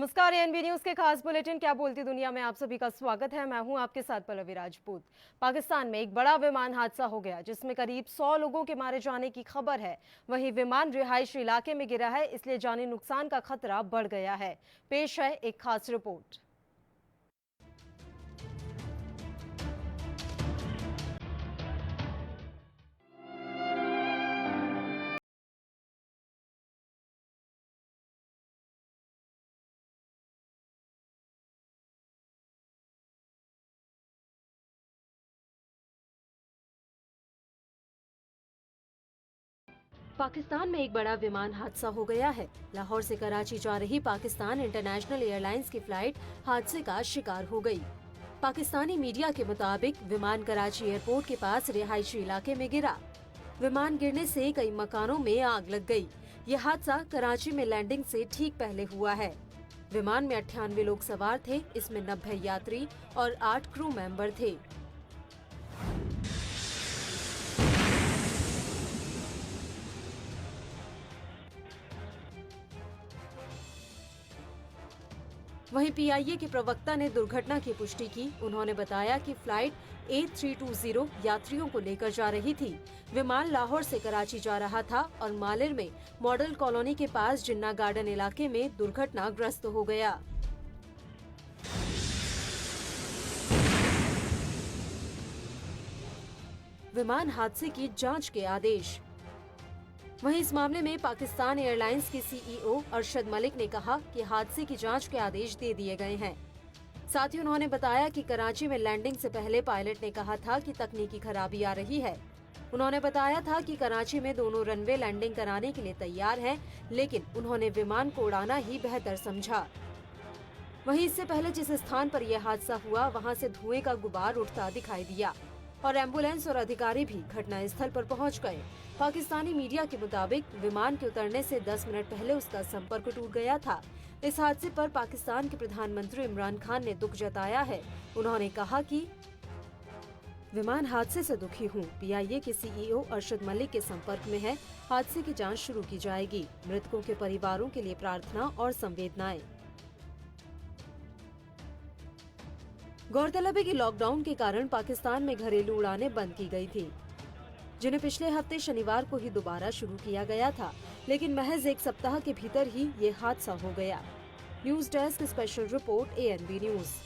नमस्कार, ANB news के खास बुलेटिन क्या बोलती दुनिया में आप सभी का स्वागत है। मैं हूं आपके साथ पल्लवी राजपूत। पाकिस्तान में एक बड़ा विमान हादसा हो गया जिसमें करीब 100 लोगों के मारे जाने की खबर है। वहीं विमान रिहायशी इलाके में गिरा है, इसलिए जानी नुकसान का खतरा बढ़ गया है। पेश है एक खास रिपोर्ट। पाकिस्तान में एक बड़ा विमान हादसा हो गया है। लाहौर से कराची जा रही पाकिस्तान इंटरनेशनल एयरलाइंस की फ्लाइट हादसे का शिकार हो गई। पाकिस्तानी मीडिया के मुताबिक विमान कराची एयरपोर्ट के पास रिहायशी इलाके में गिरा। विमान गिरने से कई मकानों में आग लग गई। ये हादसा कराची में लैंडिंग से ठीक पहले हुआ है। विमान में 98 लोग सवार थे, इसमें 90 यात्री और 8 क्रू मेंबर थे। वहीं पीआईए के प्रवक्ता ने दुर्घटना की पुष्टि की। उन्होंने बताया कि फ्लाइट A320 यात्रियों को लेकर जा रही थी। विमान लाहौर से कराची जा रहा था और मालिर में मॉडल कॉलोनी के पास जिन्ना गार्डन इलाके में दुर्घटनाग्रस्त हो गया। विमान हादसे की जांच के आदेश। वहीं इस मामले में पाकिस्तान एयरलाइंस के सीईओ अरशद मलिक ने कहा कि हादसे की जांच के आदेश दे दिए गए हैं। साथ ही उन्होंने बताया कि कराची में लैंडिंग से पहले पायलट ने कहा था कि तकनीकी खराबी आ रही है। उन्होंने बताया था कि कराची में दोनों रनवे लैंडिंग कराने के लिए तैयार हैं, लेकिन उन्होंने विमान को उड़ाना ही बेहतर समझा। वहीं इससे पहले जिस स्थान पर यह हादसा हुआ वहां से धुएं का गुबार उठता दिखाई दिया और एम्बुलेंस और अधिकारी भी घटना स्थल पर पहुंच गए। पाकिस्तानी मीडिया के मुताबिक विमान के उतरने से 10 मिनट पहले उसका संपर्क टूट गया था। इस हादसे पर पाकिस्तान के प्रधानमंत्री इमरान खान ने दुख जताया है। उन्होंने कहा कि विमान हादसे से दुखी हूँ। पीआईए के सीईओ अरशद मलिक के संपर्क में है। हादसे की जांच शुरू की जाएगी। मृतकों के परिवारों के लिए प्रार्थना और संवेदनाएं। गौरतलब है कि लॉकडाउन के कारण पाकिस्तान में घरेलू उड़ानें बंद की गई थी, जिन्हें पिछले हफ्ते शनिवार को ही दोबारा शुरू किया गया था, लेकिन महज एक सप्ताह के भीतर ही ये हादसा हो गया। News desk special report ANB news.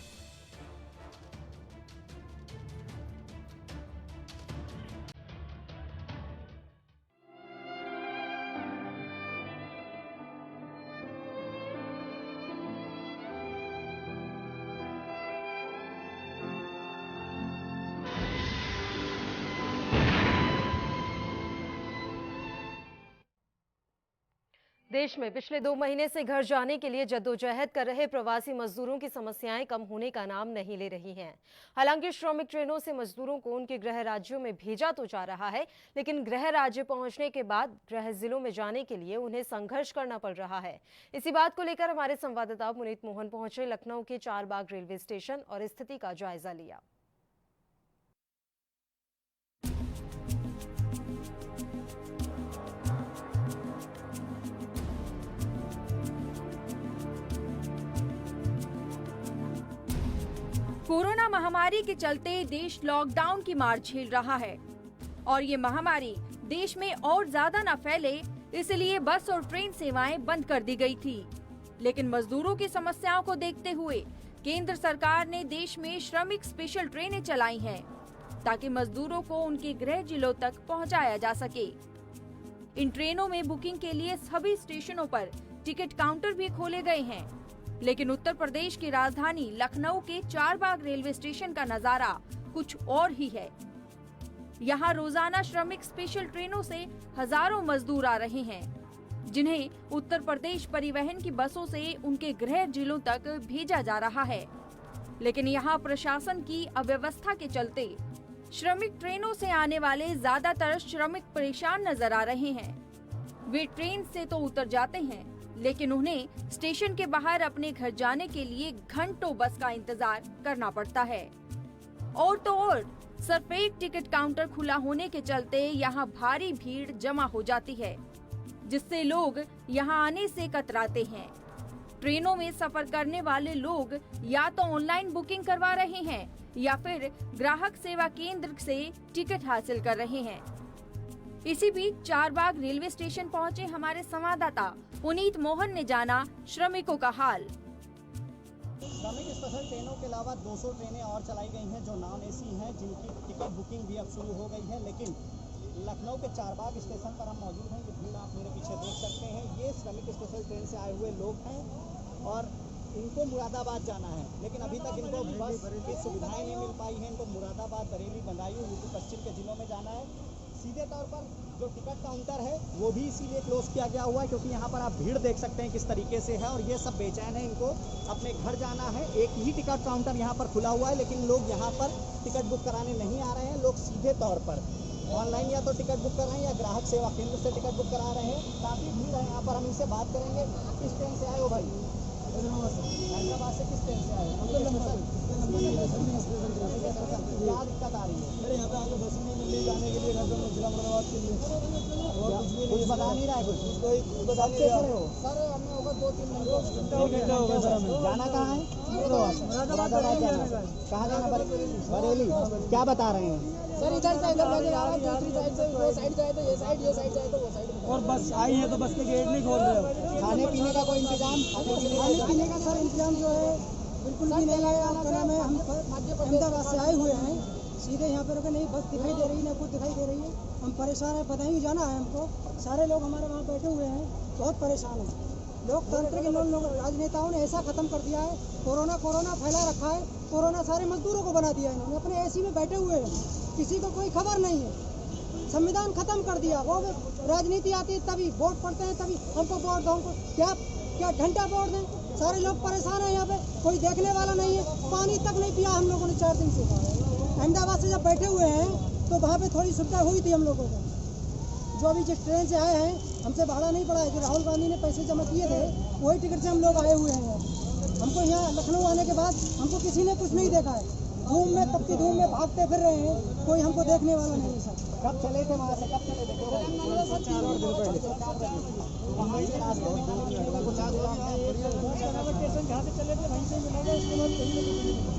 देश में पिछले 2 महीने से घर जाने के लिए जद्दोजहद कर रहे प्रवासी मजदूरों की समस्याएं कम होने का नाम नहीं ले रही हैं। हालांकि श्रमिक ट्रेनों से मजदूरों को उनके गृह राज्यों में भेजा तो जा रहा है, लेकिन गृह राज्य पहुंचने के बाद गृह जिलों में जाने के लिए उन्हें संघर्ष करना पड़ रहा है। इसी बात को लेकर हमारे संवाददाता मुनीत मोहन पहुंचे लखनऊ के चारबाग रेलवे स्टेशन और स्थिति का जायजा लिया। कोरोना महामारी के चलते देश लॉकडाउन की मार झेल रहा है और ये महामारी देश में और ज्यादा न फैले, इसलिए बस और ट्रेन सेवाएं बंद कर दी गई थी। लेकिन मजदूरों की समस्याओं को देखते हुए केंद्र सरकार ने देश में श्रमिक स्पेशल ट्रेनें चलाई हैं, ताकि मजदूरों को उनके गृह जिलों तक पहुंचाया जा सके। इन ट्रेनों में बुकिंग के लिए सभी स्टेशनों पर टिकट काउंटर भी खोले गए हैं, लेकिन उत्तर प्रदेश की राजधानी लखनऊ के चारबाग रेलवे स्टेशन का नजारा कुछ और ही है। यहाँ रोजाना श्रमिक स्पेशल ट्रेनों से हजारों मजदूर आ रहे हैं, जिन्हें उत्तर प्रदेश परिवहन की बसों से उनके गृह जिलों तक भेजा जा रहा है। लेकिन यहाँ प्रशासन की अव्यवस्था के चलते श्रमिक ट्रेनों से आने वाले ज्यादातर श्रमिक परेशान नजर आ रहे हैं। वे ट्रेन से तो उतर जाते हैं, लेकिन उन्हें स्टेशन के बाहर अपने घर जाने के लिए घंटों बस का इंतजार करना पड़ता है। और तो और सिर्फ एक टिकट काउंटर खुला होने के चलते यहाँ भारी भीड़ जमा हो जाती है, जिससे लोग यहाँ आने से कतराते हैं। ट्रेनों में सफर करने वाले लोग या तो ऑनलाइन बुकिंग करवा रहे हैं या फिर ग्राहक सेवा केंद्र से टिकट हासिल कर रहे हैं। इसी बीच चारबाग रेलवे स्टेशन पहुंचे हमारे संवाददाता पुनीत मोहन ने जाना श्रमिकों का हाल। श्रमिक स्पेशल ट्रेनों के अलावा 200 ट्रेनें और चलाई गई हैं जो नॉन एसी हैं, जिनकी टिकट बुकिंग भी अब शुरू हो गई है। लेकिन लखनऊ के चारबाग स्टेशन पर हम मौजूद हैं। ये भीड़ आप मेरे पीछे देख सकते हैं। ये श्रमिक स्पेशल ट्रेन से आए हुए लोग हैं और इनको मुरादाबाद जाना है, लेकिन अभी तक इनको बस की सुविधाएं नहीं मिल पाई हैं। इनको मुरादाबाद, बरेली, बदायूं, यूपी पश्चिम के जिलों में जाना है। सीधे तौर पर जो टिकट काउंटर है वो भी इसीलिए क्लोज किया गया हुआ है क्योंकि यहाँ पर आप भीड़ देख सकते हैं किस तरीके से है और ये सब बेचैन है। इनको अपने घर जाना है। एक ही टिकट काउंटर यहाँ पर खुला हुआ है, लेकिन लोग यहाँ पर टिकट बुक कराने नहीं आ रहे हैं। लोग सीधे तौर पर ऑनलाइन या तो टिकट बुक कर रहे हैं या ग्राहक सेवा केंद्र से टिकट बुक करा रहे हैं। काफ़ी भीड़ है यहाँ पर। हम इनसे बात करेंगे। किस ट्रेन से आए हो भाई? हैदराबाद से। किस ट्रेन से आए हो? क्या दिक्कत आ रही है? अरे यहाँ पे आगे बस नहीं मिल रही जाने के लिए, जिला मुरादाबाद के लिए और कुछ बता नहीं रहा है। कुछ बता नहीं रहा हो सर। हमने होगा 2-3 घंटे हो गए सर। हमें जाना कहाँ है? मुरादाबाद जाना। कहाँ जाना? बरेली। क्या बता रहे हैं सर? इधर से इधर नजर आ रहा है, दूसरी साइड से वो साइड जाए तो ये साइड, ये साइड जाए तो वो साइड। और बस आई है तो बस के गेट नहीं खोल रहे। खाने पीने का कोई इंतजाम? खाने पीने का सर इंतजाम जो है बिल्कुल भी नहीं है। आपका नाम है, हम अहमदाबाद से आए हुए हैं, सीधे यहाँ पर रुके नहीं, बस दिखाई दे रही है ना कुछ दिखाई दे रही है। हम परेशान हैं, पता ही जाना है हमको। सारे लोग हमारे वहाँ बैठे हुए हैं, बहुत परेशान हैं। लोकतंत्र के लोग राजनेताओं ने ऐसा खत्म कर दिया है। कोरोना फैला रखा है। कोरोना सारे मजदूरों को बना दिया है। इन्होंने अपने एसी में बैठे हुए हैं, किसी को कोई खबर नहीं है। संविधान खत्म कर दिया। वो राजनीति आती है तभी वोट पड़ते हैं, तभी हमको वोट दो, हमको क्या घंटा वोट दें। सारे लोग परेशान हैं यहाँ पे, कोई देखने वाला नहीं है। पानी तक नहीं पिया हम लोगों ने 4 दिन से। अहमदाबाद से जब बैठे हुए हैं तो वहाँ पे थोड़ी सुविधा हुई थी हम लोगों को। जो अभी जिस ट्रेन से आए हैं, हमसे भाड़ा नहीं पड़ा है। जो राहुल गांधी ने पैसे जमा किए थे वही टिकट से हम लोग आए हुए हैं। हमको यहाँ लखनऊ आने के बाद हमको किसी ने कुछ नहीं देखा है। धूम में, तपती धूम में भागते फिर रहे हैं, कोई हमको देखने वाला नहीं है सर। कब चले थे वहाँ से? कब चले थे? 4 दिन पहले। स्टेशन जहाँ से चले थे वहीं से मिला, उसके बाद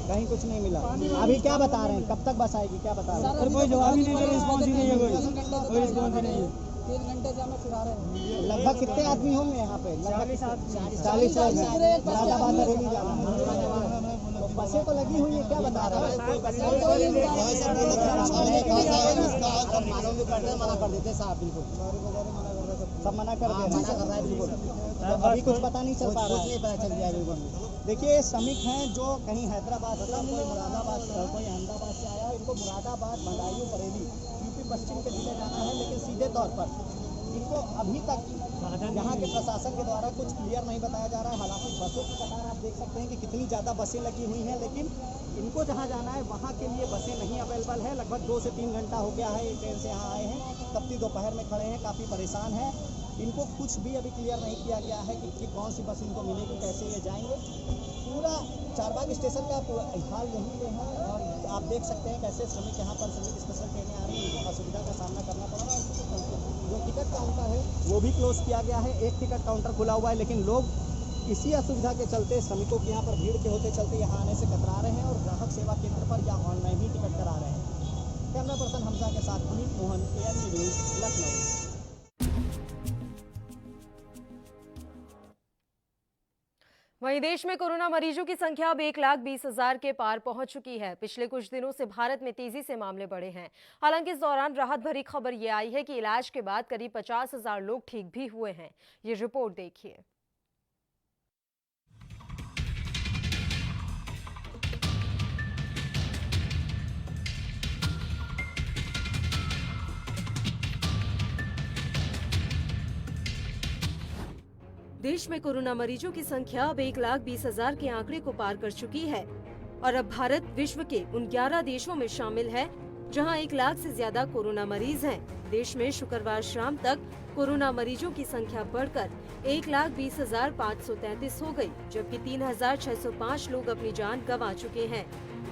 कहीं कुछ नहीं मिला। अभी क्या बता रहे हैं? कब तक बस आएगी? क्या बता रहे हैं? कोई जवाब ही नहीं है, रिस्पॉन्स ही नहीं है। कोई रिस्पॉन्स ही नहीं है। 3 घंटे से हमें फिरा रहे हैं। लगभग कितने आदमी होंगे यहाँ पे? 40 मुरादाबाद बरेली जाना है। बसें तो लगी हुई है। क्या बता रहे हैं? मना कर देते साहब। बिल्कुल सब मना कर रहा है। बिल्कुल अभी कुछ पता नहीं चल पा रहा है। पता चल गया बिल्कुल। देखिए, श्रमिक हैं जो कहीं हैदराबाद से, कोई मुरादाबाद से, कोई अहमदाबाद से आया। इनको मुरादाबाद, बदायूं, बरेली, यूपी पश्चिम के जिले जाना है। लेकिन सीधे तौर पर इनको अभी तक यहाँ के प्रशासन के द्वारा कुछ क्लियर नहीं बताया जा रहा है। हालांकि बसों की कतार आप देख सकते हैं कि कितनी ज़्यादा बसें लगी हुई हैं, लेकिन इनको जहाँ जाना है वहाँ के लिए बसें नहीं अवेलेबल है। लगभग 2 से 3 घंटा हो गया है ये ट्रेन से यहाँ आए हैं। तपती दोपहर में खड़े हैं, काफ़ी परेशान हैं। इनको कुछ भी अभी क्लियर नहीं किया गया है कि कौन सी बस इनको मिलेगी, कैसे ये जाएंगे। पूरा चारबाग स्टेशन का हाल यही है और आप देख सकते हैं कैसे श्रमिक यहाँ पर श्रमिक स्पेशल ट्रेनें आ रही हैं। इनको असुविधा का सामना करना पड़ रहा है। जो टिकट काउंटर है वो भी क्लोज किया गया है। एक टिकट काउंटर खुला हुआ है, लेकिन लोग इसी असुविधा के चलते, श्रमिकों के यहाँ पर भीड़ के होते चलते यहाँ आने से कतरा रहे हैं और ग्राहक सेवा केंद्र पर या ऑनलाइन ही टिकट करा रहे हैं। कैमरा पर्सन हमजा के साथ पुनीत मोहन, ANB न्यूज़, लखनऊ। वहीं देश में कोरोना मरीजों की संख्या अब 1,20,000 के पार पहुंच चुकी है। पिछले कुछ दिनों से भारत में तेजी से मामले बढ़े हैं। हालांकि इस दौरान राहत भरी खबर ये आई है कि इलाज के बाद करीब 50,000 लोग ठीक भी हुए हैं। ये रिपोर्ट देखिए। देश में कोरोना मरीजों की संख्या अब 1,20,000 के आंकड़े को पार कर चुकी है और अब भारत विश्व के उन 11 देशों में शामिल है जहां 1 लाख से ज्यादा कोरोना मरीज हैं। देश में शुक्रवार शाम तक कोरोना मरीजों की संख्या बढ़कर 1,20,533 हो गई, जबकि 3,605 लोग अपनी जान गंवा चुके हैं।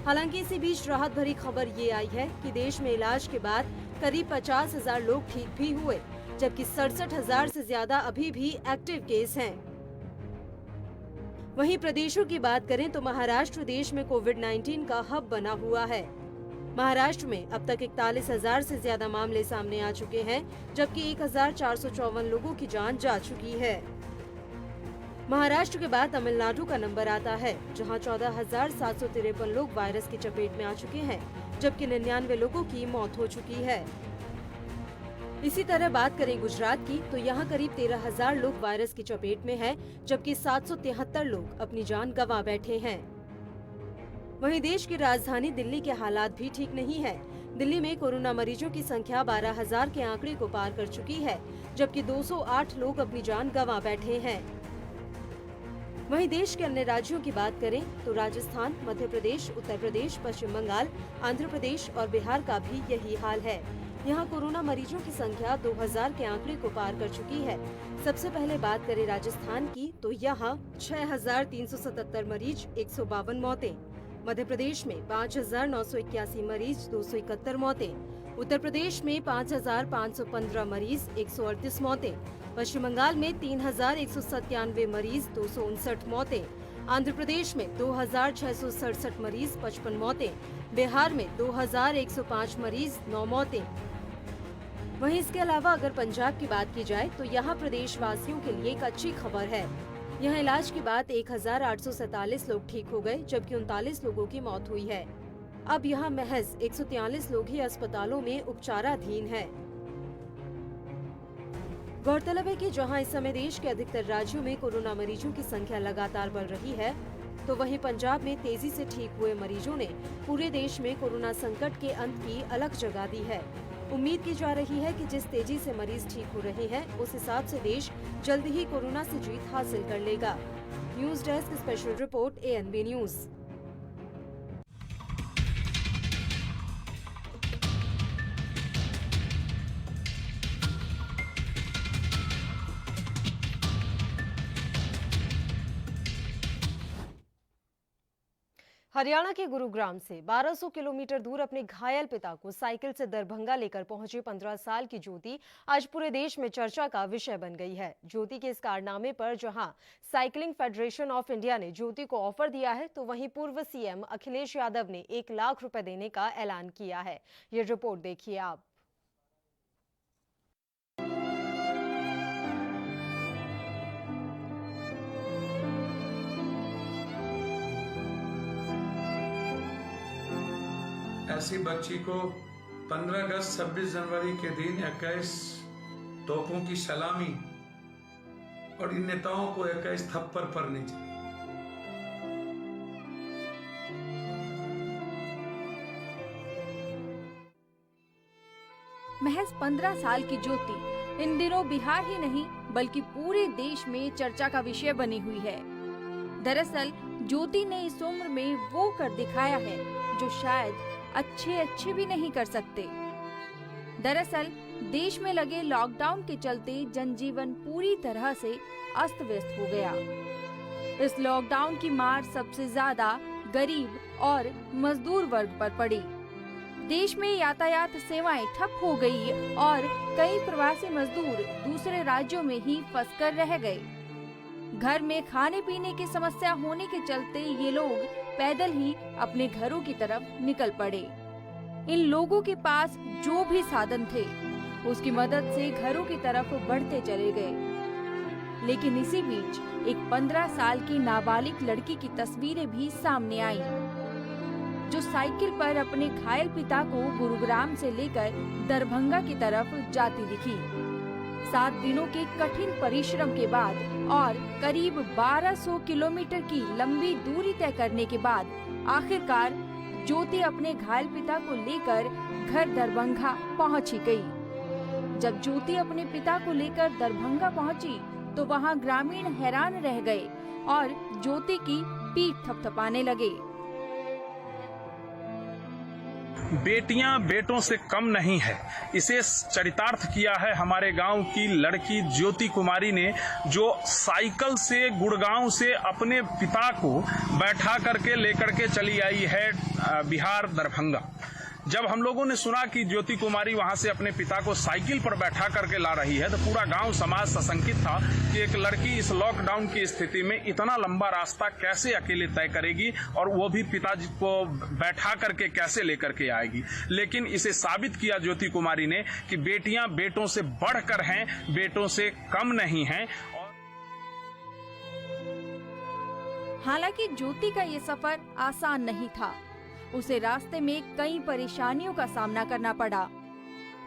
हालांकि इसी बीच राहत भरी खबर ये आई है कि देश में इलाज के बाद करीब 50,000 लोग ठीक भी हुए, जबकि 67,000 से ज्यादा अभी भी एक्टिव केस हैं। वहीं प्रदेशों की बात करें तो महाराष्ट्र देश में कोविड-19 का हब बना हुआ है। महाराष्ट्र में अब तक 41,000 से ज्यादा मामले सामने आ चुके हैं, जबकि 1,454 लोगों की जान जा चुकी है। महाराष्ट्र के बाद तमिलनाडु का नंबर आता है, जहां 14,753 लोग वायरस की चपेट में आ चुके हैं, जबकि 99 लोगों की मौत हो चुकी है। इसी तरह बात करें गुजरात की, तो यहाँ करीब 13,000 लोग वायरस की चपेट में हैं, जबकि 773 लोग अपनी जान गंवा बैठे हैं। वहीं देश की राजधानी दिल्ली के हालात भी ठीक नहीं है। दिल्ली में कोरोना मरीजों की संख्या 12,000 के आंकड़े को पार कर चुकी है, जबकि 208 लोग अपनी जान गंवा बैठे हैं। वहीं देश के अन्य राज्यों की बात करें तो राजस्थान, मध्य प्रदेश, उत्तर प्रदेश, पश्चिम बंगाल, आंध्र प्रदेश और बिहार का भी यही हाल है। यहाँ कोरोना मरीजों की संख्या 2000 के आंकड़े को पार कर चुकी है। सबसे पहले बात करें राजस्थान की, तो यहाँ 6,377 मरीज, 152 मौतें। मध्य प्रदेश में 5,981 मरीज, 271 मौतें। उत्तर प्रदेश में 5,515 मरीज, 138 मौतें। पश्चिम बंगाल में 3,197 मरीज, 259 मौतें। आंध्र प्रदेश में 2,667 मरीज, 55 मौतें। बिहार में 2,105 मरीज, 9 मौतें। वहीं इसके अलावा अगर पंजाब की बात की जाए तो यहाँ प्रदेश वासियों के लिए एक अच्छी खबर है। यहाँ इलाज के बाद 1,847 लोग ठीक हो गए, जबकि 39 लोगों की मौत हुई है। अब यहाँ महज 143 लोग ही अस्पतालों में उपचाराधीन हैं। गौरतलब है कि जहां इस समय देश के अधिकतर राज्यों में कोरोना मरीजों की संख्या लगातार बढ़ रही है, तो वहीं पंजाब में तेजी से ठीक हुए मरीजों ने पूरे देश में कोरोना संकट के अंत की अलग जगह दी है। उम्मीद की जा रही है कि जिस तेजी से मरीज ठीक हो रहे हैं, उस हिसाब से देश जल्द ही कोरोना से जीत हासिल कर लेगा। News desk special report, ANB news. Haryana के गुरुग्राम से 1200 किलोमीटर दूर अपने घायल पिता को साइकिल से दरभंगा लेकर पहुंची 15 साल की ज्योति आज पूरे देश में चर्चा का विषय बन गई है। ज्योति के इस कारनामे पर जहां साइकिलिंग फेडरेशन ऑफ इंडिया ने ज्योति को ऑफर दिया है, तो वहीं पूर्व CM अखिलेश यादव ने 1 लाख रुपए देने का ऐलान किया है। ये रिपोर्ट देखिए आप। ऐसी बच्ची को 15 अगस्त 26 जनवरी के दिन 21 तोपों की सलामी और इन नेताओं को 21 थप्पड़ पड़ने चाहिए। महज 15 साल की ज्योति इन दिनों बिहार ही नहीं बल्कि पूरे देश में चर्चा का विषय बनी हुई है। दरअसल ज्योति ने इस उम्र में वो कर दिखाया है जो शायद अच्छे भी नहीं कर सकते। दरअसल देश में लगे लॉकडाउन के चलते जनजीवन पूरी तरह से अस्त व्यस्त हो गया। इस लॉकडाउन की मार सबसे ज्यादा गरीब और मजदूर वर्ग पर पड़ी। देश में यातायात सेवाएं ठप हो गई और कई प्रवासी मजदूर दूसरे राज्यों में ही फंसकर रह गए। घर में खाने पीने की समस्या होने के चलते ये लोग पैदल ही अपने घरों की तरफ निकल पड़े। इन लोगों के पास जो भी साधन थे उसकी मदद से घरों की तरफ बढ़ते चले गए। लेकिन इसी बीच एक 15 साल की नाबालिग लड़की की तस्वीरें भी सामने आईं, जो साइकिल पर अपने घायल पिता को गुरुग्राम से लेकर दरभंगा की तरफ जाती दिखी। 7 दिनों के कठिन परिश्रम के बाद और करीब 1200 किलोमीटर की लंबी दूरी तय करने के बाद आखिरकार ज्योति अपने घायल पिता को लेकर घर दरभंगा पहुंच ही गई। जब ज्योति अपने पिता को लेकर दरभंगा पहुंची तो वहां ग्रामीण हैरान रह गए और ज्योति की पीठ थपथपाने लगे। बेटियां बेटों से कम नहीं है, इसे चरितार्थ किया है हमारे गांव की लड़की ज्योति कुमारी ने, जो साइकिल से गुड़गांव से अपने पिता को बैठा करके लेकर के चली आई है बिहार दरभंगा। जब हम लोगों ने सुना कि ज्योति कुमारी वहां से अपने पिता को साइकिल पर बैठा करके ला रही है तो पूरा गांव समाज सशंकित था कि एक लड़की इस लॉकडाउन की स्थिति में इतना लंबा रास्ता कैसे अकेले तय करेगी और वो भी पिताजी को बैठा करके कैसे लेकर के आएगी। लेकिन इसे साबित किया ज्योति कुमारी ने कि बेटियां बेटों से बढ़कर हैं, बेटों से कम नहीं हैं। हालांकि ज्योति का ये सफर आसान नहीं था। उसे रास्ते में कई परेशानियों का सामना करना पड़ा,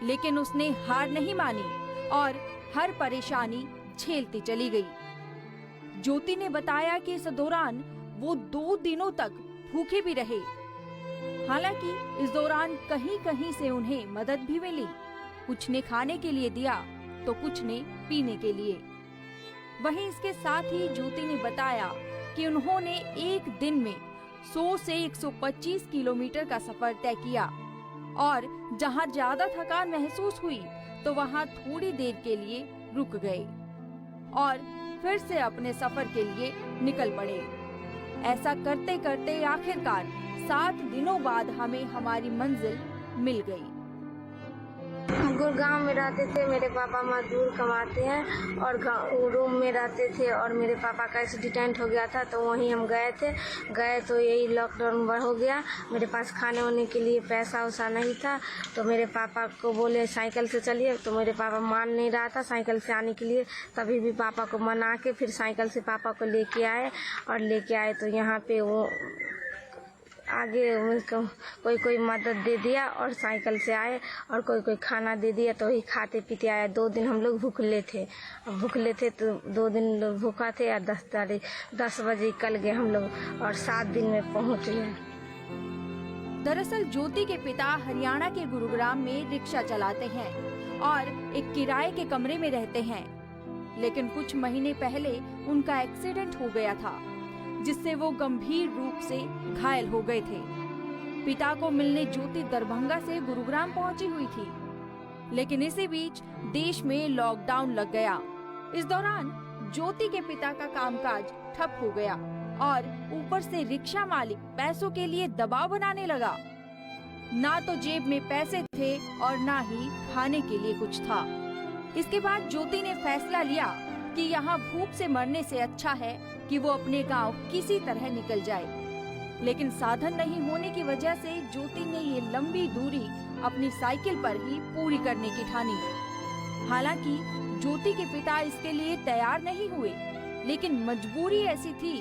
लेकिन उसने हार नहीं मानी और हर परेशानी झेलती चली गई। ज्योति ने बताया कि इस दौरान वो 2 दिनों तक भूखे भी रहे। हालांकि इस दौरान कहीं कहीं से उन्हें मदद भी मिली। कुछ ने खाने के लिए दिया तो कुछ ने पीने के लिए। वहीं इसके साथ ही ज्योति ने बताया कि उन्होंने एक दिन में 100 से 125 किलोमीटर का सफर तय किया और जहां ज्यादा थकान महसूस हुई तो वहां थोड़ी देर के लिए रुक गए और फिर से अपने सफर के लिए निकल पड़े। ऐसा करते करते आखिरकार 7 दिनों बाद हमें हमारी मंजिल मिल गई। गुड़गांव में रहते थे, मेरे पापा मजदूर कमाते हैं और रूम में रहते थे और मेरे पापा का एक्सीडेंट हो गया था तो वहीं हम गए तो यही लॉकडाउन हो गया। मेरे पास खाने वाने के लिए पैसा वैसा नहीं था तो मेरे पापा को बोले साइकिल से चलिए, तो मेरे पापा मान नहीं रहा था साइकिल से आने के लिए। तभी भी पापा को मना के फिर साइकिल से पापा को लेके आए तो यहाँ पे वो आगे कोई मदद दे दिया और साइकिल से आए और कोई खाना दे दिया तो वही खाते पीते आए। 2 दिन हम लोग भूखले थे तो 2 दिन लोग भूखा थे और 10 बजे निकल गए हम लोग और 7 दिन में पहुंच गए। दरअसल ज्योति के पिता हरियाणा के गुरुग्राम में रिक्शा चलाते हैं और एक किराए के कमरे में रहते हैं, लेकिन कुछ महीने पहले उनका एक्सीडेंट हो गया था जिससे वो गंभीर रूप से घायल हो गए थे। पिता को मिलने ज्योति दरभंगा से गुरुग्राम पहुंची हुई थी, लेकिन इसी बीच देश में लॉकडाउन लग गया। इस दौरान ज्योति के पिता का कामकाज ठप हो गया और ऊपर से रिक्शा मालिक पैसों के लिए दबाव बनाने लगा। ना तो जेब में पैसे थे और ना ही खाने के लिए कुछ था। इसके बाद ज्योति ने फैसला लिया कि यहाँ भूख से मरने से अच्छा है कि वो अपने गांव किसी तरह निकल जाए। लेकिन साधन नहीं होने की वजह से ज्योति ने ये लंबी दूरी अपनी साइकिल पर ही पूरी करने की ठानी। हालांकि ज्योति के पिता इसके लिए तैयार नहीं हुए, लेकिन मजबूरी ऐसी थी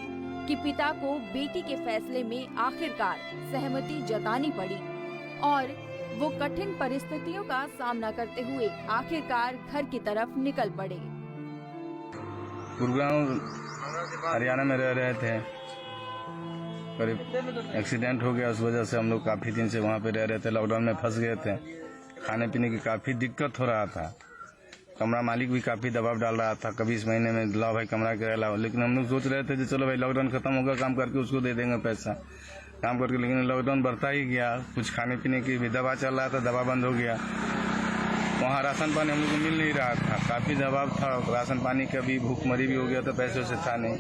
कि पिता को बेटी के फैसले में आखिरकार सहमति जतानी पड़ी और वो कठिन परिस्थितियों का सामना करते हुए आखिरकार घर की तरफ निकल पड़े। गुड़गांव हरियाणा में रह रहे थे, करीब एक्सीडेंट हो गया। उस वजह से हम लोग काफ़ी दिन से वहाँ पे रह रहे थे, लॉकडाउन में फंस गए थे। खाने पीने की काफ़ी दिक्कत हो रहा था। कमरा मालिक भी काफ़ी दबाव डाल रहा था, कभी इस महीने में लाओ भाई कमरा किराया लाओ। लेकिन हम लोग सोच रहे थे कि चलो भाई लॉकडाउन खत्म होगा, काम करके उसको दे देंगे पैसा काम करके। लेकिन लॉकडाउन बढ़ता ही गया, कुछ खाने पीने की भी दवा चल रहा था, दवा बंद हो गया। वहाँ राशन पानी हम लोग को मिल नहीं रहा था, काफ़ी दबाव था राशन पानी का भी। भूखमरी भी हो गया था, पैसों से था नहीं।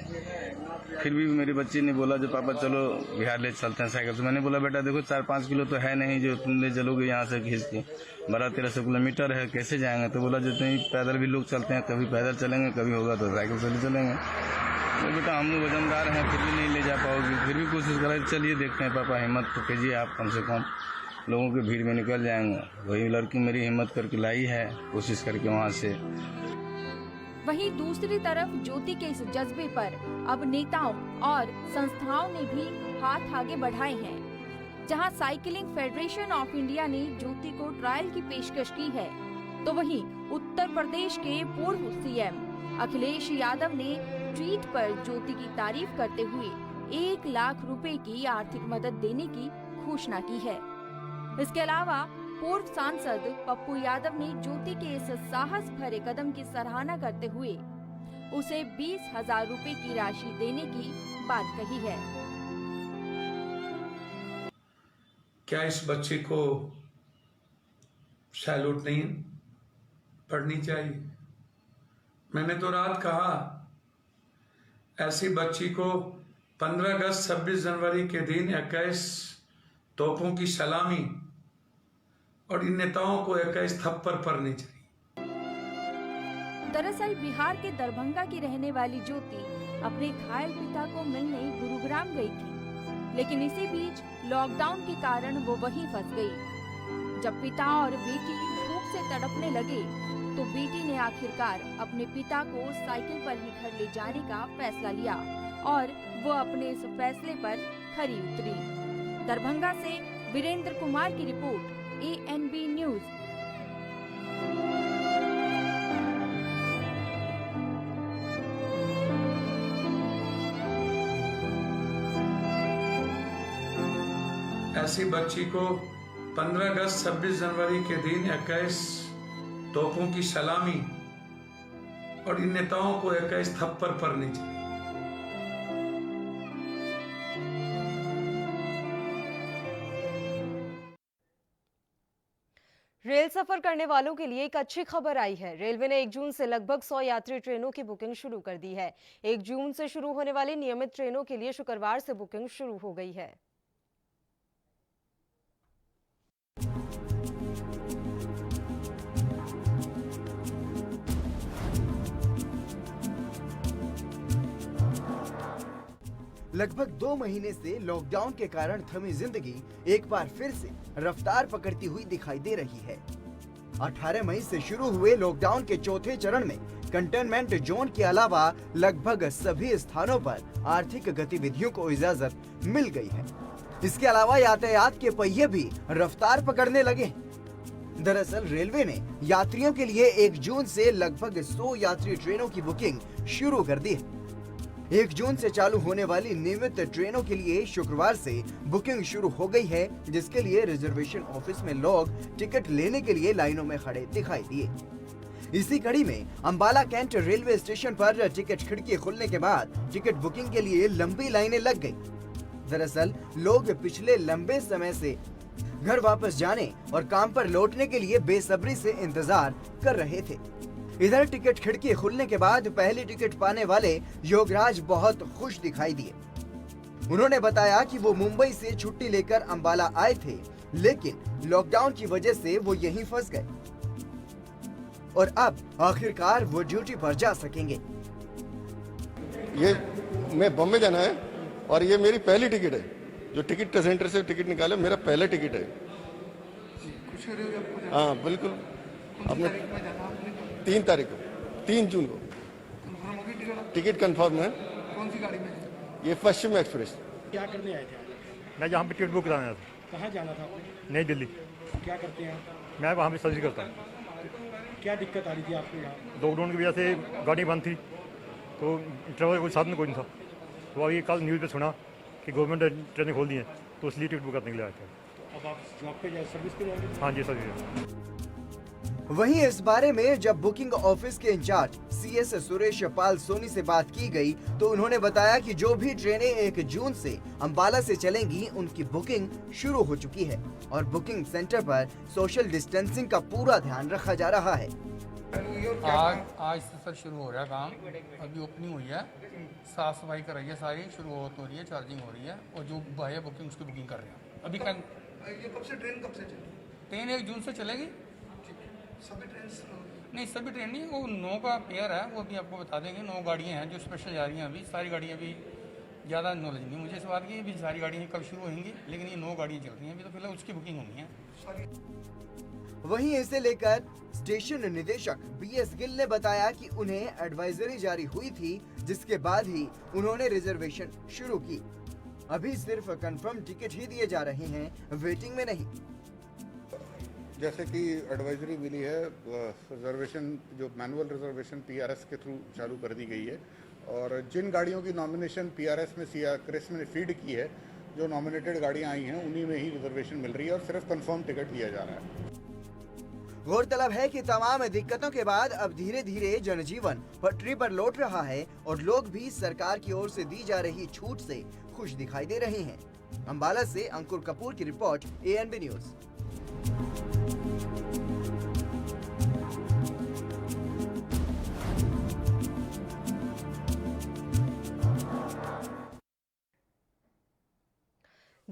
फिर भी मेरी बच्ची ने बोला जो पापा चलो बिहार ले चलते हैं साइकिल से। मैंने बोला बेटा देखो 4-5 किलो तो है नहीं जो तुम ले चलोगे यहाँ से खींच के, 1200-1300 किलोमीटर है, कैसे जाएंगे। तो बोला जितने ही पैदल भी लोग चलते हैं, कभी पैदल चलेंगे, कभी होगा तो साइकिल से ले चलेंगे। तो बेटा हम लोग वजनदार हैं, फिर भी नहीं ले जा पाओगे। फिर भी कोशिश करा, चलिए देखते हैं पापा, हिम्मत तो कीजिए आप, कम से कम लोगों की भीड़ में निकल जाएंगे। वही लड़की मेरी हिम्मत करके लाई है, कोशिश करके वहाँ से। वहीं दूसरी तरफ ज्योति के इस जज्बे पर अब नेताओं और संस्थाओं ने भी हाथ आगे बढ़ाए हैं। जहां साइकिलिंग फेडरेशन ऑफ इंडिया ने ज्योति को ट्रायल की पेशकश की है, तो वहीं उत्तर प्रदेश के पूर्व सीएम अखिलेश यादव ने ट्वीट पर ज्योति की तारीफ करते हुए 1 लाख रुपए की आर्थिक मदद देने की घोषणा की है। इसके अलावा पूर्व सांसद पप्पू यादव ने ज्योति के इस साहस भरे कदम की सराहना करते हुए उसे 20,000 रुपए की राशि देने की बात कही है। क्या इस बच्ची को सैल्यूट नहीं पढ़नी चाहिए? मैंने तो रात कहा ऐसी बच्ची को 15 अगस्त 26 जनवरी के दिन 21 तोपों की सलामी और इन नेताओं को 21 थप्पड़ पड़नी चाहिए। दरअसल बिहार के दरभंगा की रहने वाली ज्योति अपने घायल पिता को मिलने गुरुग्राम गई थी, लेकिन इसी बीच लॉकडाउन के कारण वो वहीं फंस गई। जब पिता और बेटी भूख से तड़पने लगे तो बेटी ने आखिरकार अपने पिता को साइकिल पर ही घर ले जाने का फैसला लिया और वो अपने इस फैसले पर खरी उतरी। दरभंगा से वीरेंद्र कुमार की रिपोर्ट, ANB न्यूज। ऐसी बच्ची को 15 अगस्त 26 जनवरी के दिन 21 तोपों की सलामी और इन नेताओं को 21 थप्पड़ पड़नी चाहिए। रेल सफर करने वालों के लिए एक अच्छी खबर आई है। रेलवे ने 1 जून से लगभग 100 यात्री ट्रेनों की बुकिंग शुरू कर दी है। 1 जून से शुरू होने वाली नियमित ट्रेनों के लिए शुक्रवार से बुकिंग शुरू हो गई है। लगभग 2 महीने से लॉकडाउन के कारण थमी जिंदगी एक बार फिर से रफ्तार पकड़ती हुई दिखाई दे रही है। 18 मई से शुरू हुए लॉकडाउन के चौथे चरण में कंटेनमेंट जोन के अलावा लगभग सभी स्थानों पर आर्थिक गतिविधियों को इजाजत मिल गई है। इसके अलावा यातायात के पहिए भी रफ्तार पकड़ने लगे। दरअसल रेलवे ने यात्रियों के लिए 1 जून से लगभग 100 यात्री ट्रेनों की बुकिंग शुरू कर दी है। 1 जून से चालू होने वाली नियमित ट्रेनों के लिए शुक्रवार से बुकिंग शुरू हो गई है, जिसके लिए रिजर्वेशन ऑफिस में लोग टिकट लेने के लिए लाइनों में खड़े दिखाई दिए। इसी कड़ी में अंबाला कैंट रेलवे स्टेशन पर टिकट खिड़की खुलने के बाद टिकट बुकिंग के लिए लंबी लाइनें लग गई। दरअसल लोग पिछले लंबे समय से घर वापस जाने और काम पर लौटने के लिए बेसब्री से इंतजार कर रहे थे। इधर टिकट खिड़की खुलने के बाद पहली टिकट पाने वाले योगराज बहुत खुश दिखाई दिए। उन्होंने बताया कि वो मुंबई से छुट्टी लेकर अंबाला आए थे, लेकिन लॉकडाउन की वजह से वो यहीं फंस गए और अब आखिरकार वो ड्यूटी पर जा सकेंगे। ये मैं बॉम्बे जाना है और ये मेरी पहली टिकट है। जो टिकट सेंटर से टिकट निकाले मेरा पहला टिकट है। हाँ बिल्कुल। अपने 3 तारीख को 3 जून को टिकट कंफर्म है। कौन सी गाड़ी में? ये पश्चिम एक्सप्रेस। क्या करने आए थे? मैं यहाँ पे टिकट बुक कराना था। कहाँ जाना था आपने? नई दिल्ली। क्या करते हैं? मैं वहाँ पे सर्जरी करता हूँ। क्या दिक्कत आ रही थी आपको यहाँ? लॉकडाउन की वजह से गाड़ी बंद थी, तो ट्रेवल कोई साधन कोई नहीं था। तो अभी कल न्यूज़ पे सुना कि गवर्नमेंट ट्रेनें खोल दी हैं, तो इसलिए टिकट बुक करने के लिए आए थे। अब आप जॉब पे जाए, सर्विस पे जाएंगे? हाँ जी सर्विस। वहीं इस बारे में जब बुकिंग ऑफिस के इंचार्ज CS सुरेश पाल सोनी से बात की गई, तो उन्होंने बताया कि जो भी ट्रेनें 1 जून से अंबाला से चलेंगी उनकी बुकिंग शुरू हो चुकी है और बुकिंग सेंटर पर सोशल डिस्टेंसिंग का पूरा ध्यान रखा जा रहा है। आज से सर शुरू हो रहा है काम। अभी ओपनिंग हुई है, साफ सफाई कर रही है, सारी शुरू हो रही है, चार्जिंग हो रही है और जो भाई बुकिंग उसकी बुकिंग कर रहे हैं। अभी ये कब से ट्रेन चलेगी? ट्रेन 1 जून से चलेगी। सभी ट्रेन नहीं, सभी ट्रेन नहीं, वो 9 का पेयर है, वो अभी आपको बता देंगे। 9 गाड़ियाँ हैं जो स्पेशल जा रही हैं। अभी सारी गाड़ियाँ अभी ज़्यादा नॉलेज नहीं मुझे इस बात की, अभी सारी गाड़ियाँ कब शुरू होंगी, लेकिन ये 9 गाड़ियाँ चल रही हैं अभी, तो फिलहाल उसकी बुकिंग होनी है। वहीं इसे लेकर स्टेशन निदेशक BS गिल ने बताया कि उन्हें एडवाइजरी जारी हुई थी, जिसके बाद ही उन्होंने रिजर्वेशन शुरू की। अभी सिर्फ कंफर्म टिकट ही दिए जा रहे हैं, वेटिंग में नहीं। जैसे कि एडवाइजरी मिली है, रिजर्वेशन जो मैनुअल रिजर्वेशन PRS के थ्रू चालू कर दी गई है और जिन गाड़ियों की नॉमिनेशन PRS में CRS में फीड की है, जो नॉमिनेटेड गाड़ियां आई हैं उन्हीं में ही रिजर्वेशन मिल रही है और सिर्फ कंफर्म टिकट दिया जा रहा है। गौरतलब है कि तमाम दिक्कतों के बाद अब धीरे धीरे जनजीवन पटरी पर लौट रहा है और लोग भी सरकार की ओर से दी जा रही छूट से खुश दिखाई दे रहे हैं। अंबाला से अंकुर कपूर की रिपोर्ट, ANB न्यूज।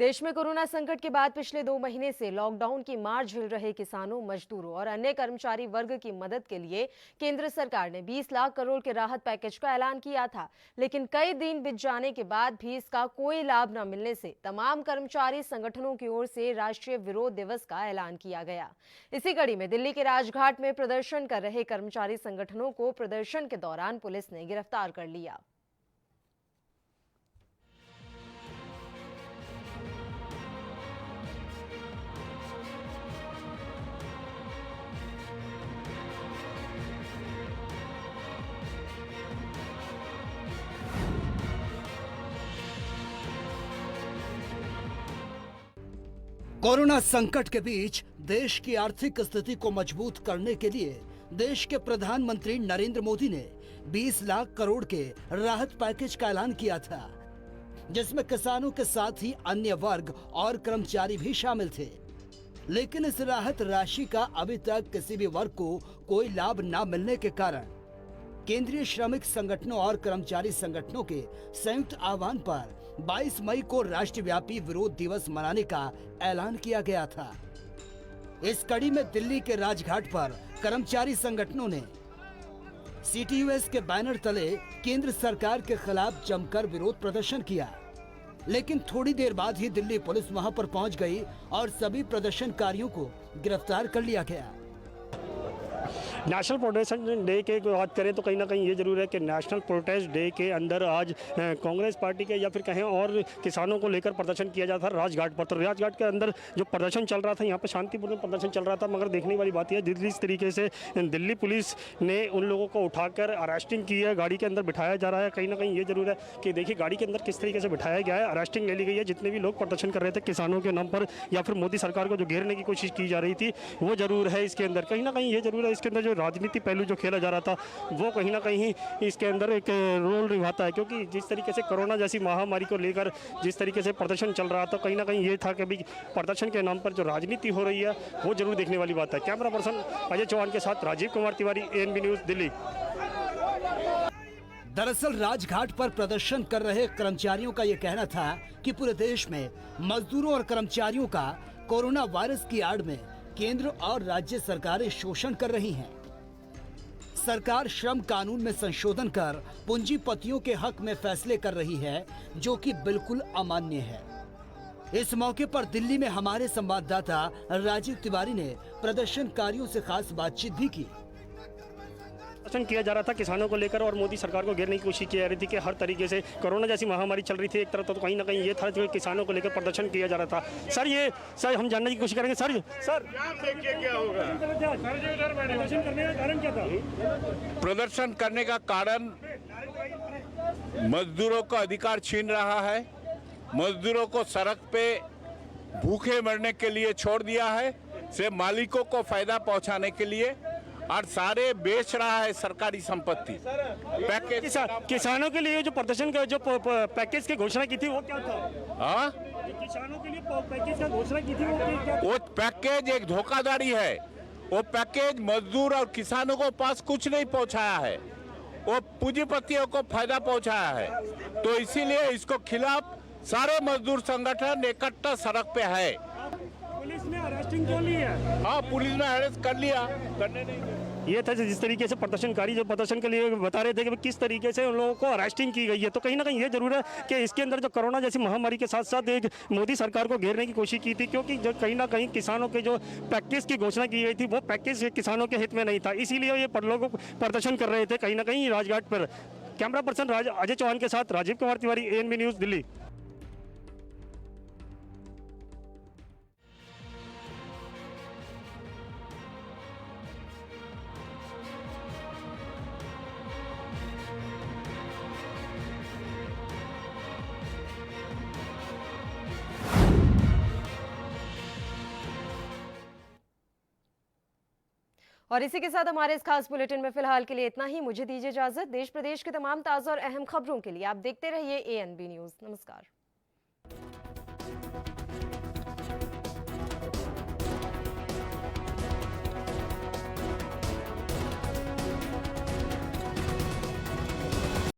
देश में कोरोना संकट के बाद पिछले 2 महीने से लॉकडाउन की मार झेल रहे किसानों, मजदूरों और अन्य कर्मचारी वर्ग की मदद के लिए केंद्र सरकार ने 20 लाख करोड़ के राहत पैकेज का ऐलान किया था। लेकिन कई दिन बीत जाने के बाद भी इसका कोई लाभ न मिलने से तमाम कर्मचारी संगठनों की ओर से राष्ट्रीय विरोध दिवस का ऐलान किया गया। इसी कड़ी में दिल्ली के राजघाट में प्रदर्शन कर रहे कर्मचारी संगठनों को प्रदर्शन के दौरान पुलिस ने गिरफ्तार कर लिया। कोरोना संकट के बीच देश की आर्थिक स्थिति को मजबूत करने के लिए देश के प्रधानमंत्री नरेंद्र मोदी ने 20 लाख करोड़ के राहत पैकेज का ऐलान किया था, जिसमें किसानों के साथ ही अन्य वर्ग और कर्मचारी भी शामिल थे। लेकिन इस राहत राशि का अभी तक किसी भी वर्ग को कोई लाभ न मिलने के कारण केंद्रीय श्रमिक संगठनों और कर्मचारी संगठनों के संयुक्त आह्वान पर 22 मई को राष्ट्रव्यापी विरोध दिवस मनाने का ऐलान किया गया था। इस कड़ी में दिल्ली के राजघाट पर कर्मचारी संगठनों ने CTUS के बैनर तले केंद्र सरकार के खिलाफ जमकर विरोध प्रदर्शन किया। लेकिन थोड़ी देर बाद ही दिल्ली पुलिस वहां पर पहुंच गई और सभी प्रदर्शनकारियों को गिरफ्तार कर लिया गया। नेशनल प्रोटेस्ट डे की बात करें तो कहीं ना कहीं ये जरूर है कि नेशनल प्रोटेस्ट डे के अंदर आज कांग्रेस पार्टी के या फिर कहें और किसानों को लेकर प्रदर्शन किया जाता था राजघाट पर। तो राजघाट के अंदर जो प्रदर्शन चल रहा था, यहाँ पे शांतिपूर्ण प्रदर्शन चल रहा था, मगर देखने वाली बात यह जिस तरीके से दिल्ली पुलिस ने उन लोगों को उठाकर अरेस्टिंग की है, गाड़ी के अंदर बिठाया जा रहा है। कहीं ना कहीं ये जरूर है कि देखिए गाड़ी के अंदर किस तरीके से बिठाया गया है, अरेस्टिंग ले ली गई है। जितने भी लोग प्रदर्शन कर रहे थे किसानों के नाम पर या फिर मोदी सरकार को जो घेरने की कोशिश की जा रही थी, वो जरूर है इसके अंदर। कहीं ना कहीं ये जरूर है इसके अंदर जो राजनीति पहलू जो खेला जा रहा था वो कहीं ना कहीं इसके अंदर एक रोल निभाता है, क्योंकि जिस तरीके से कोरोना जैसी महामारी को लेकर जिस तरीके से प्रदर्शन चल रहा था, कहीं ना कहीं ये था कि अभी प्रदर्शन के नाम पर जो राजनीति हो रही है वो जरूर देखने वाली बात है। कैमरा पर्सन अजय चौहान के साथ राजीव कुमार तिवारी, ANB न्यूज़, दिल्ली। दरअसल राजघाट पर प्रदर्शन कर रहे कर्मचारियों का ये कहना था कि पूरे देश में मजदूरों और कर्मचारियों का कोरोना वायरस की आड़ में केंद्र और राज्य सरकारें शोषण कर रही हैं। सरकार श्रम कानून में संशोधन कर पूंजीपतियों के हक में फैसले कर रही है, जो कि बिल्कुल अमान्य है। इस मौके पर दिल्ली में हमारे संवाददाता राजीव तिवारी ने प्रदर्शनकारियों से खास बातचीत भी की। प्रदर्शन किया जा रहा था किसानों को लेकर और मोदी सरकार को घेरने की कोशिश की जा रही थी कि हर तरीके से कोरोना जैसी महामारी चल रही थी एक तरफ, तो कहीं ना कहीं ये था कि किसानों को लेकर प्रदर्शन किया जा रहा था। सर हम जानने की कोशिश करेंगे। सर क्या होगा? प्रदर्शन करने का कारण क्या था? प्रदर्शन करने का कारण मजदूरों का अधिकार छीन रहा है, मजदूरों को सड़क पे भूखे मरने के लिए छोड़ दिया है, से मालिकों को फायदा पहुंचाने के लिए, और सारे बेच रहा है सरकारी संपत्ति। पैकेज किसानों के लिए जो प्रदर्शन का जो पैकेज की घोषणा की थी वो क्या था? हाँ, किसानों के लिए पैकेज का घोषणा की थी वो पैकेज एक धोखाधड़ी है। वो पैकेज मजदूर और किसानों को पास कुछ नहीं पहुंचाया है, वो पूंजीपतियों को फायदा पहुंचाया है। तो इसीलिए इसको खिलाफ सारे मजदूर संगठन इकट्ठा सड़क पे है। पुलिस ने अरेस्टिंग क्यों ली है? हाँ, पुलिस ने अरेस्ट कर लिया, करने नहीं। ये था जिस तरीके से प्रदर्शनकारी जो प्रदर्शन के लिए बता रहे थे कि किस तरीके से उन लोगों को अरेस्टिंग की गई है। तो कहीं ना कहीं ये जरूर है कि इसके अंदर जो कोरोना जैसी महामारी के साथ साथ एक मोदी सरकार को घेरने की कोशिश की थी, क्योंकि जो कहीं ना कहीं किसानों के जो पैकेज की घोषणा की गई थी वो पैकेज किसानों के हित में नहीं था, इसीलिए ये लोग प्रदर्शन कर रहे थे कहीं ना कहीं राजघाट पर। कैमरा पर्सन अजय चौहान के साथ राजीव कुमार तिवारी, ANB न्यूज़, दिल्ली। और इसी के साथ हमारे इस खास बुलेटिन में फिलहाल के लिए इतना ही। मुझे दीजिए इजाजत। देश प्रदेश के तमाम ताज़ा और अहम खबरों के लिए आप देखते रहिए ANB न्यूज़। नमस्कार।